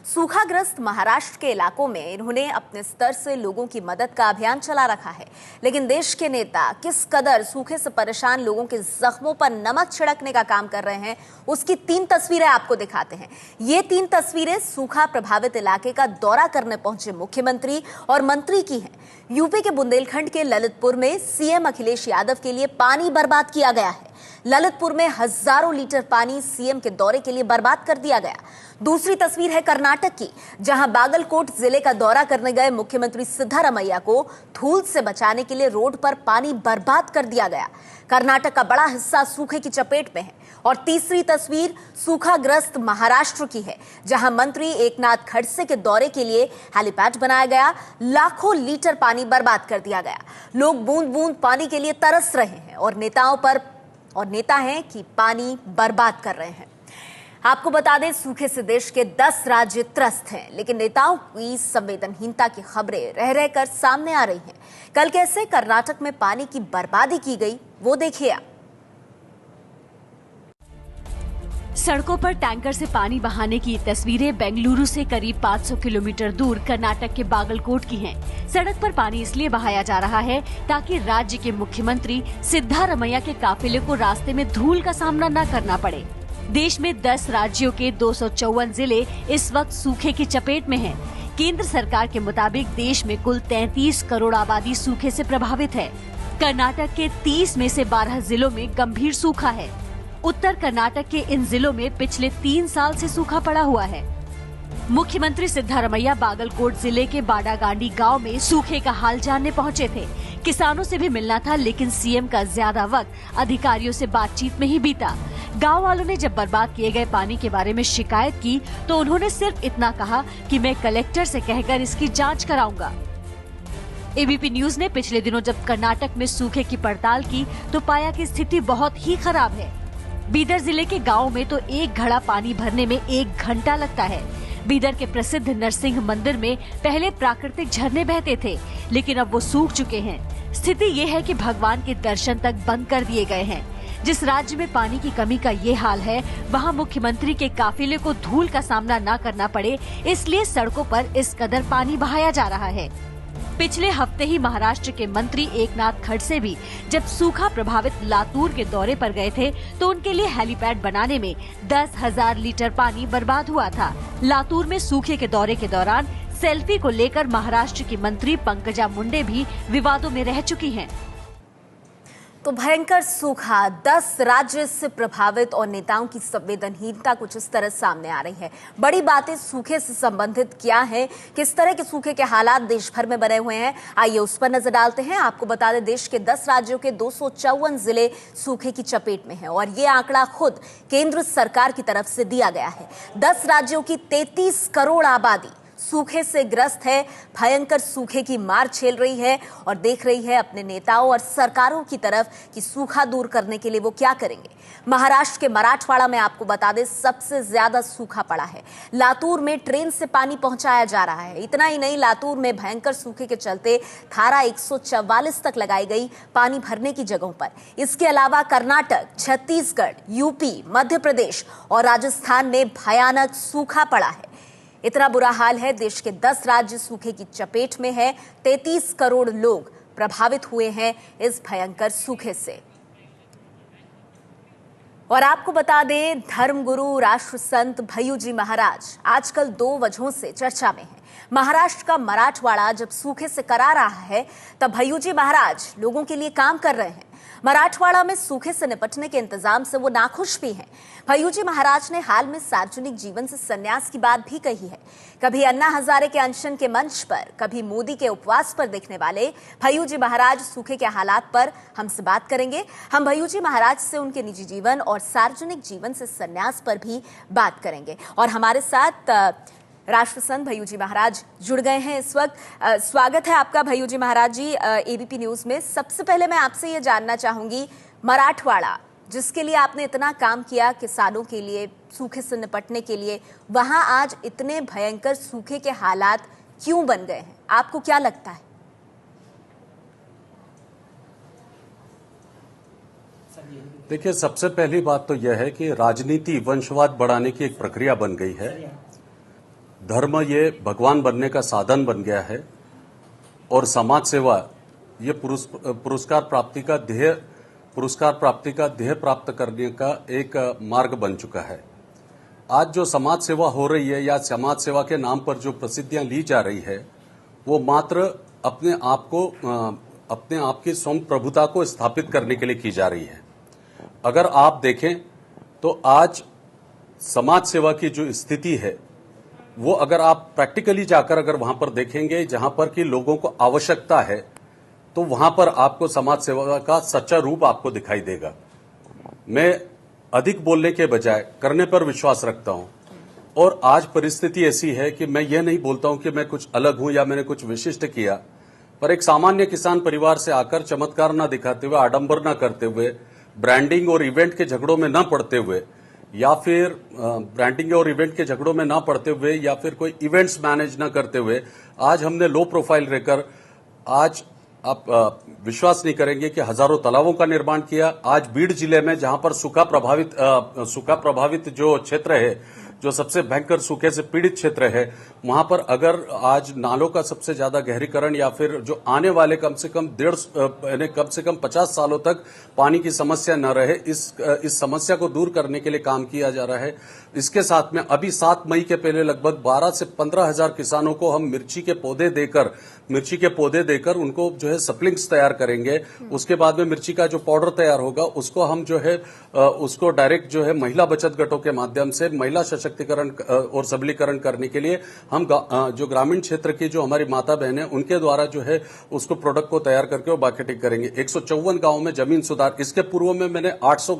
सूखाग्रस्त महाराष्ट्र के इलाकों में इन्होंने अपने स्तर से लोगों की मदद का अभियान चला रखा है। लेकिन देश के नेता किस कदर सूखे से परेशान लोगों के जख्मों पर नमक छिड़कने का काम कर रहे हैं, उसकी 3 तस्वीरें आपको दिखाते हैं। ये 3 तस्वीरें सूखा प्रभावित इलाके का दौरा करने पहुंचे मुख्यमंत्री और मंत्री की हैं। यूपी के बुंदेलखंड के ललितपुर में सीएम अखिलेश यादव के लिए पानी बर्बाद किया गया है। ललितपुर में हजारों लीटर पानी सीएम के दौरे के लिए बर्बाद कर दिया गया। दूसरी तस्वीर है कर्नाटक की, जहां बागलकोट जिले का दौरा करने गए मुख्यमंत्री सिद्धारमैया को धूल से बचाने के लिए रोड पर पानी बर्बाद कर दिया गया। कर्नाटक का बड़ा हिस्सा सूखे की चपेट में है। और तीसरी तस्वीर सूखाग्रस्त महाराष्ट्र की है, जहां मंत्री एकनाथ खड़से के दौरे के लिए हेलीपैड बनाया गया। लाखों लीटर पानी बर्बाद कर दिया गया। लोग बूंद बूंद पानी के लिए तरस रहे हैं और नेता हैं कि पानी बर्बाद कर रहे हैं। आपको बता दें, सूखे से देश के 10 राज्य त्रस्त हैं, लेकिन नेताओं की संवेदनहीनता की खबरें रह रहकर सामने आ रही हैं। कल कैसे कर्नाटक में पानी की बर्बादी की गई, वो देखिए आप। सड़कों पर टैंकर से पानी बहाने की तस्वीरें बेंगलुरु से करीब 500 किलोमीटर दूर कर्नाटक के बागलकोट की हैं। सड़क पर पानी इसलिए बहाया जा रहा है ताकि राज्य के मुख्यमंत्री सिद्धारमैया के काफिले को रास्ते में धूल का सामना न करना पड़े। देश में 10 राज्यों के 254 जिले इस वक्त सूखे की चपेट में हैं। केंद्र सरकार के मुताबिक देश में कुल 33 करोड़ आबादी सूखे से प्रभावित है। कर्नाटक के 30 में से 12 जिलों में गंभीर सूखा है। उत्तर कर्नाटक के इन जिलों में पिछले 3 साल से सूखा पड़ा हुआ है। मुख्यमंत्री सिद्धारमैया बागलकोट जिले के बाडागांडी गांव में सूखे का हाल जानने पहुंचे थे। किसानों से भी मिलना था, लेकिन सीएम का ज्यादा वक्त अधिकारियों से बातचीत में ही बीता। गांव वालों ने जब बर्बाद किए गए पानी के बारे में शिकायत की तो उन्होंने सिर्फ इतना कहा कि मैं कलेक्टर से कहकर इसकी जांच कराऊंगा। एबीपी न्यूज ने पिछले दिनों जब कर्नाटक में सूखे की पड़ताल की तो पाया कि स्थिति बहुत ही खराब है। बीदर जिले के गाँव में तो 1 घड़ा पानी भरने में 1 घंटा लगता है। बीदर के प्रसिद्ध नरसिंह मंदिर में पहले प्राकृतिक झरने बहते थे, लेकिन अब वो सूख चुके हैं। स्थिति ये है कि भगवान के दर्शन तक बंद कर दिए गए हैं। जिस राज्य में पानी की कमी का ये हाल है, वहाँ मुख्यमंत्री के काफिले को धूल का सामना न करना पड़े, इसलिए सड़कों पर इस कदर पानी बहाया जा रहा है। पिछले हफ्ते ही महाराष्ट्र के मंत्री एकनाथ खड़से भी जब सूखा प्रभावित लातूर के दौरे पर गए थे तो उनके लिए हेलीपैड बनाने में 10,000 लीटर पानी बर्बाद हुआ था। लातूर में सूखे के दौरे के दौरान सेल्फी को लेकर महाराष्ट्र की मंत्री पंकजा मुंडे भी विवादों में रह चुकी हैं। तो भयंकर सूखा, 10 राज्य से प्रभावित और नेताओं की संवेदनहीनता कुछ इस तरह सामने आ रही है। बड़ी बातें सूखे से संबंधित क्या है, किस तरह के सूखे के हालात देश भर में बने हुए हैं, आइए उस पर नजर डालते हैं। आपको बता दें, देश के 10 राज्यों के 254 जिले सूखे की चपेट में हैं और ये आंकड़ा खुद केंद्र सरकार की तरफ से दिया गया है। 10 राज्यों की 33 करोड़ आबादी सूखे से ग्रस्त है, भयंकर सूखे की मार झेल रही है और देख रही है अपने नेताओं और सरकारों की तरफ कि सूखा दूर करने के लिए वो क्या करेंगे। महाराष्ट्र के मराठवाड़ा में आपको बता दें, सबसे ज्यादा सूखा पड़ा है। लातूर में ट्रेन से पानी पहुंचाया जा रहा है। इतना ही नहीं, लातूर में भयंकर सूखे के चलते धारा 144 तक लगाई गई पानी भरने की जगहों पर। इसके अलावा कर्नाटक, छत्तीसगढ़, यूपी, मध्य प्रदेश और राजस्थान में भयानक सूखा पड़ा है। इतना बुरा हाल है, देश के 10 राज्य सूखे की चपेट में है। 33 करोड़ लोग प्रभावित हुए हैं इस भयंकर सूखे से। और आपको बता दें, धर्मगुरु राष्ट्र संत भय्यूजी महाराज आजकल 2 वजहों से चर्चा में है। महाराष्ट्र का मराठवाड़ा जब सूखे से करा रहा है, तब भय्यूजी महाराज लोगों के लिए काम कर रहे हैं। मराठवाड़ा में सूखे से निपटने के इंतजाम से वो नाखुश भी हैं। भय्यूजी महाराज ने हाल में सार्वजनिक जीवन से संन्यास की बात भी कही है। कभी अन्ना हजारे के अनशन के मंच पर, कभी मोदी के उपवास पर दिखने वाले भय्यूजी महाराज सूखे के हालात पर हमसे बात करेंगे। हम भय्यूजी महाराज से उनके निजी जीवन और सार्वजनिक जीवन से संन्यास पर भी बात करेंगे। और हमारे साथ राष्ट्रसंत भय्यूजी महाराज जुड़ गए हैं इस वक्त। स्वागत है आपका भय्यूजी महाराज जी एबीपी न्यूज में। सबसे पहले मैं आपसे ये जानना चाहूंगी, मराठवाड़ा जिसके लिए आपने इतना काम किया, किसानों के लिए, सूखे से निपटने के लिए, वहां आज इतने भयंकर सूखे के हालात क्यों बन गए हैं, आपको क्या लगता है? देखिए, सबसे पहली बात तो यह है कि राजनीति वंशवाद बढ़ाने की एक प्रक्रिया बन गई है। धर्म ये भगवान बनने का साधन बन गया है और समाज सेवा ये पुरस्कार प्राप्ति का ध्येय प्राप्त करने का एक मार्ग बन चुका है। आज जो समाज सेवा हो रही है या समाज सेवा के नाम पर जो प्रसिद्धियां ली जा रही है वो मात्र अपने आप की स्वयं प्रभुता को स्थापित करने के लिए की जा रही है। अगर आप देखें तो आज समाज सेवा की जो स्थिति है वो अगर आप प्रैक्टिकली जाकर अगर वहां पर देखेंगे जहां पर कि लोगों को आवश्यकता है तो वहां पर आपको समाज सेवा का सच्चा रूप आपको दिखाई देगा। मैं अधिक बोलने के बजाय करने पर विश्वास रखता हूं और आज परिस्थिति ऐसी है कि मैं ये नहीं बोलता हूं कि मैं कुछ अलग हूं या मैंने कुछ विशिष्ट किया, पर एक सामान्य किसान परिवार से आकर चमत्कार न दिखाते हुए, आडंबर न करते हुए, ब्रांडिंग और इवेंट के झगड़ों में न पड़ते हुए या फिर या फिर कोई इवेंट्स मैनेज न करते हुए आज हमने लो प्रोफाइल रहकर आज आप विश्वास नहीं करेंगे कि हजारों तालाबों का निर्माण किया। आज बीड़ जिले में जहां पर सूखा प्रभावित जो क्षेत्र है, जो सबसे भयंकर सूखे से पीड़ित क्षेत्र है, वहां पर अगर आज नालों का सबसे ज्यादा गहरीकरण या फिर जो आने वाले कम से कम 50 सालों तक पानी की समस्या न रहे, इस समस्या को दूर करने के लिए काम किया जा रहा है। इसके साथ में अभी 7 मई के पहले लगभग 12 से 15 हजार किसानों को हम मिर्ची के पौधे देकर उनको जो है सप्लिंग्स तैयार करेंगे। उसके बाद में मिर्ची का जो पाउडर तैयार होगा उसको हम जो है उसको डायरेक्ट जो है महिला बचत गटों के माध्यम से महिला सशक्तिकरण और सबलीकरण करने के लिए हम जो ग्रामीण क्षेत्र की जो हमारी माता बहन है उनके द्वारा जो है उसको प्रोडक्ट को तैयार करके वो मार्केटिंग करेंगे। 154 गांव में जमीन सुधार, इसके पूर्व में मैंने 800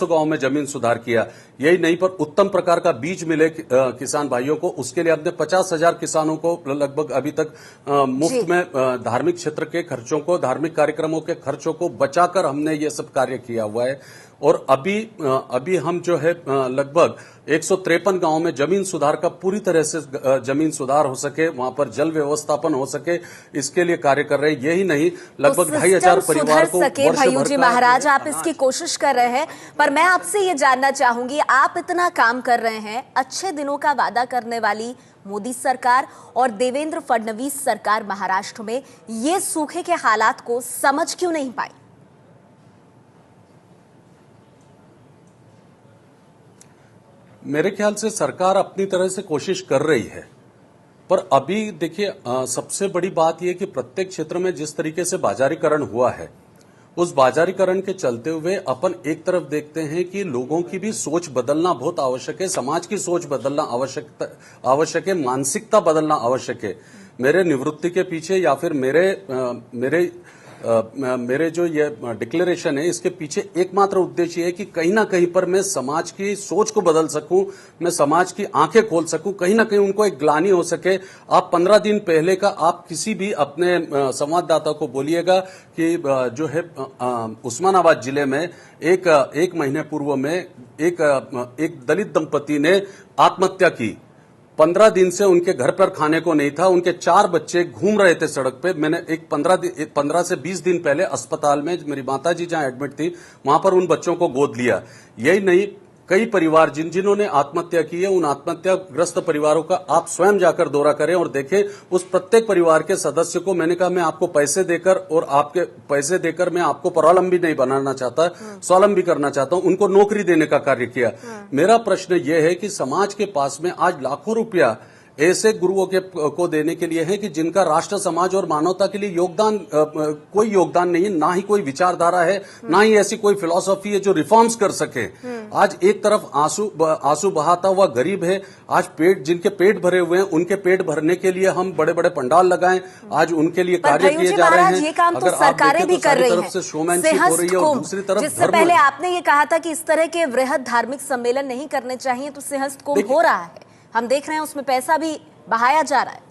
गांव में जमीन सुधार किया। यही नहीं पर उत्तम प्रकार का बीज मिले किसान भाइयों को, उसके लिए हमने 50,000 किसानों को लगभग अभी तक मुफ्त में धार्मिक क्षेत्र के खर्चों को, धार्मिक कार्यक्रमों के खर्चों को बचाकर हमने ये सब कार्य किया हुआ है। और अभी हम जो है लगभग 153 गांव में जमीन सुधार का पूरी तरह से जमीन सुधार हो सके, वहां पर जल व्यवस्थापन हो सके, इसके लिए कार्य कर रहे हैं। यही नहीं लगभग 2,500 परिवार को भय्यू जी महाराज, आप इसकी कोशिश कर रहे हैं, पर मैं आपसे ये जानना चाहूंगी, आप इतना काम कर रहे हैं, अच्छे दिनों का वादा करने वाली मोदी सरकार और देवेंद्र फडणवीस सरकार महाराष्ट्र में ये सूखे के हालात को समझ क्यों नहीं पाई? मेरे ख्याल से सरकार अपनी तरह से कोशिश कर रही है, पर अभी देखिए सबसे बड़ी बात यह कि प्रत्येक क्षेत्र में जिस तरीके से बाजारीकरण हुआ है, उस बाजारीकरण के चलते हुए अपन एक तरफ देखते हैं कि लोगों की भी सोच बदलना बहुत आवश्यक है, समाज की सोच बदलना आवश्यक है, मानसिकता बदलना आवश्यक है। मेरे निवृत्ति के पीछे या फिर मेरे जो ये डिक्लेरेशन है इसके पीछे एकमात्र उद्देश्य है कि कहीं ना कहीं पर मैं समाज की सोच को बदल सकूं, मैं समाज की आंखें खोल सकूं, कहीं ना कहीं उनको एक ग्लानि हो सके। आप 15 दिन पहले का आप किसी भी अपने संवाददाता को बोलिएगा कि जो है उस्मानाबाद जिले में एक महीने पूर्व में एक दलित दंपति ने आत्महत्या की। 15 दिन से उनके घर पर खाने को नहीं था, उनके 4 बच्चे घूम रहे थे सड़क पे। मैंने 15 से 20 दिन पहले अस्पताल में मेरी माताजी जहां एडमिट थी वहां पर उन बच्चों को गोद लिया। यही नहीं, कई परिवार जिन्होंने आत्महत्या की है, उन आत्महत्याग्रस्त परिवारों का आप स्वयं जाकर दौरा करें और देखें। उस प्रत्येक परिवार के सदस्य को मैंने कहा मैं आपको पैसे देकर और आपके पैसे देकर मैं आपको परावलंबी नहीं बनाना चाहता, स्वावलंबी करना चाहता हूं, उनको नौकरी देने का कार्य किया। मेरा प्रश्न यह है कि समाज के पास में आज लाखों रुपया ऐसे गुरुओं को देने के लिए है कि जिनका राष्ट्र, समाज और मानवता के लिए कोई योगदान नहीं है, ना ही कोई विचारधारा है, ना ही ऐसी कोई फिलॉसफी है जो रिफॉर्म्स कर सके। आज एक तरफ आंसू बहाता हुआ गरीब है, आज जिनके पेट भरे हुए हैं उनके पेट भरने के लिए हम बड़े बड़े पंडाल लगाएं, आज उनके लिए कार्य किए जा रहे हैं। ये काम तो सरकारें भी कर रही हैं, शोमैनशिप हो रही है और दूसरी तरफ जिससे पहले आपने ये कहा था कि इस तरह के वृहद धार्मिक सम्मेलन नहीं करने चाहिए, तो सिंहस्थ कुंभ हो रहा है, हम देख रहे हैं उसमें पैसा भी बहाया जा रहा है।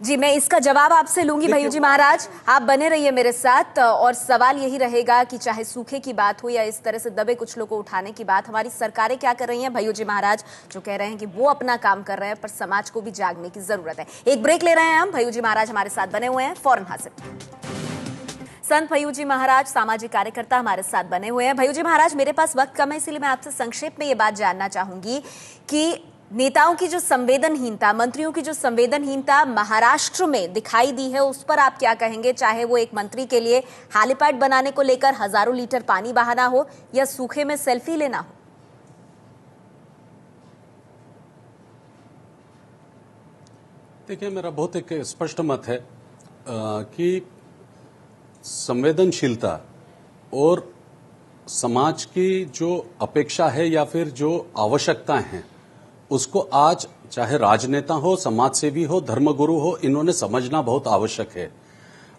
जी, मैं इसका जवाब आपसे लूंगी भय्यू जी महाराज, आप बने रहिए मेरे साथ। और सवाल यही रहेगा कि चाहे सूखे की बात हो या इस तरह से दबे कुछ लोगों को उठाने की बात, हमारी सरकारें क्या कर रही हैं? भय्यू जी महाराज जो कह रहे हैं कि वो अपना काम कर रहे हैं, पर समाज को भी जागने की जरूरत है। एक ब्रेक ले रहे हैं हम, भय्यू जी महाराज हमारे साथ बने हुए हैं, फौरन हाजिर। संत भय्यू जी महाराज सामाजिक कार्यकर्ता हमारे साथ बने हुए हैं। भय्यू जी महाराज, मेरे पास वक्त कम है, इसलिए मैं आपसे संक्षेप में ये बात जानना चाहूंगी कि नेताओं की जो संवेदनहीनता, मंत्रियों की जो संवेदनहीनता महाराष्ट्र में दिखाई दी है, उस पर आप क्या कहेंगे? चाहे वो एक मंत्री के लिए हेलीपैड बनाने को लेकर हजारों लीटर पानी बहाना हो या सूखे में सेल्फी लेना हो। देखिए, मेरा बहुत एक स्पष्ट मत है कि संवेदनशीलता और समाज की जो अपेक्षा है या फिर जो आवश्यकताएं हैं, उसको आज चाहे राजनेता हो, समाजसेवी हो, धर्मगुरु हो, इन्होंने समझना बहुत आवश्यक है।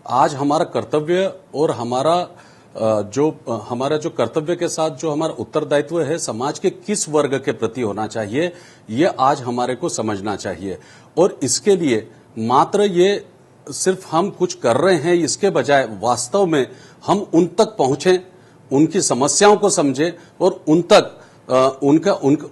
आज हमारा कर्तव्य और हमारा जो कर्तव्य के साथ जो हमारा उत्तरदायित्व है, समाज के किस वर्ग के प्रति होना चाहिए, ये आज हमारे को समझना चाहिए। और इसके लिए मात्र ये सिर्फ हम कुछ कर रहे हैं, इसके बजाय वास्तव में हम उन तक पहुंचें, उनकी समस्याओं को समझें और उन तक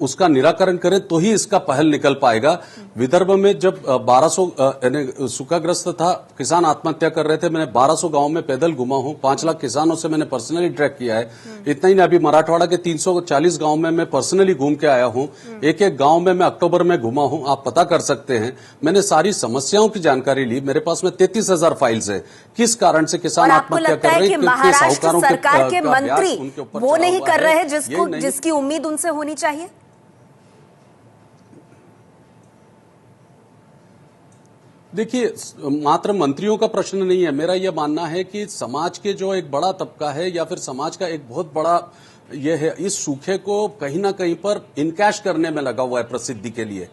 उसका निराकरण करें, तो ही इसका पहल निकल पाएगा। विदर्भ में जब 1200 सूखाग्रस्त था, किसान आत्महत्या कर रहे थे, मैंने 1200 गांव में पैदल घुमा हूं, 5 लाख किसानों से मैंने पर्सनली ट्रैक किया है। इतना ही नहीं, अभी मराठवाड़ा के 340 गांव में मैं पर्सनली घूम के आया हूं। एक एक गांव में मैं अक्टूबर में घुमा हूं, आप पता कर सकते हैं। मैंने सारी समस्याओं की जानकारी ली। मेरे पास में 33,000 फाइल्स है। किस कारण से किसान आत्महत्या कर रहे हैं? महाराष्ट्र सरकार के मंत्री वो नहीं कर रहे हैं जिसकी उम्मीद उनसे होनी चाहिए। देखिए, मात्र मंत्रियों का प्रश्न नहीं है। मेरा यह मानना है कि समाज के जो एक बड़ा तबका है या फिर समाज का एक बहुत बड़ा यह है, इस सूखे को कहीं ना कहीं पर इनकैश करने में लगा हुआ है प्रसिद्धि के लिए।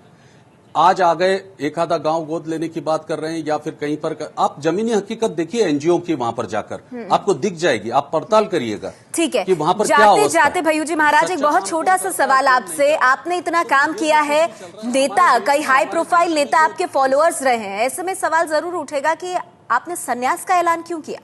आज आ गए, एक आधा गांव गोद लेने की बात कर रहे हैं या फिर कहीं पर आप जमीनी हकीकत देखिए एनजीओ की, वहां पर जाकर आपको दिख जाएगी, आप पड़ताल करिएगा। ठीक है, कि वहां पर जाते जाते भय्यू जी महाराज, एक बहुत छोटा सा सवाल आपसे। आपने इतना काम किया है, नेता, कई हाई प्रोफाइल नेता आपके फॉलोअर्स रहे हैं, ऐसे में सवाल जरूर उठेगा कि आपने संन्यास का ऐलान क्यों किया?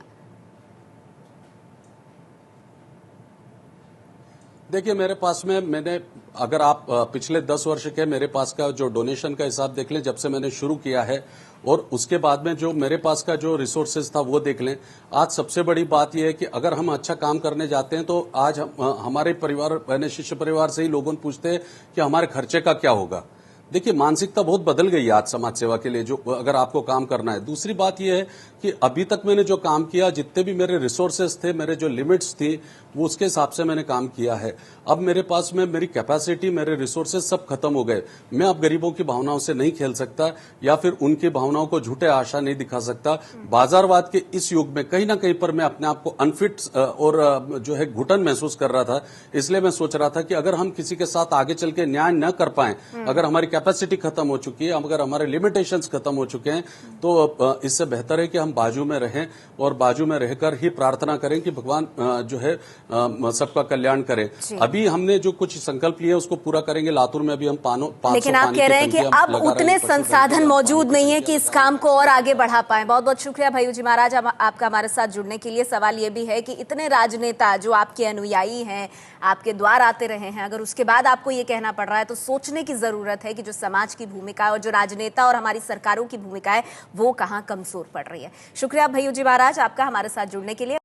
देखिए, मेरे पास में अगर आप पिछले 10 वर्ष के मेरे पास का जो डोनेशन का हिसाब देख लें, जब से मैंने शुरू किया है, और उसके बाद में जो मेरे पास का जो रिसोर्सेज था वो देख लें। आज सबसे बड़ी बात यह है कि अगर हम अच्छा काम करने जाते हैं तो आज हमारे परिवार, मैंने शिष्य परिवार से ही लोगों पूछते हैं कि हमारे खर्चे का क्या होगा। देखिए, मानसिकता बहुत बदल गई है आज समाज सेवा के लिए, जो अगर आपको काम करना है। दूसरी बात यह है कि अभी तक मैंने जो काम किया, जितने भी मेरे रिसोर्सेज थे, मेरे जो लिमिट्स थी, वो उसके हिसाब से मैंने काम किया है। अब मेरे पास में मेरी कैपेसिटी, मेरे रिसोर्सेज सब खत्म हो गए। मैं अब गरीबों की भावनाओं से नहीं खेल सकता या फिर उनकी भावनाओं को झूठे आशा नहीं दिखा सकता। बाजारवाद के इस युग में कहीं ना कहीं पर मैं अपने आप को अनफिट और जो है घुटन महसूस कर रहा था। इसलिए मैं सोच रहा था कि अगर हम किसी के साथ आगे चल के न्याय न कर पाए, अगर हमारी कैपेसिटी खत्म हो चुकी है, अगर हमारे लिमिटेशंस खत्म हो चुके हैं, तो इससे बेहतर है कि हम बाजू में रहें और बाजू में रहकर ही प्रार्थना करें कि भगवान जो है सबका कल्याण करे। अभी हमने जो कुछ संकल्प लिए उसको पूरा करेंगे। लातूर में अभी हम 500 लेकिन आप कह रहे हैं कि अब उतने संसाधन मौजूद नहीं है कि इस काम को और आगे बढ़ा पाए। बहुत बहुत शुक्रिया भय्यू जी महाराज आपका हमारे साथ जुड़ने के लिए। सवाल ये भी है कि इतने राजनेता जो आपके अनुयायी हैं, आपके द्वार आते रहे हैं, अगर उसके बाद आपको ये कहना पड़ रहा है तो सोचने की जरूरत है कि जो समाज की भूमिका और जो राजनेता और हमारी सरकारों की भूमिका है वो कहाँ कमजोर पड़ रही है। शुक्रिया भय्यू जी महाराज आपका हमारे साथ जुड़ने के लिए।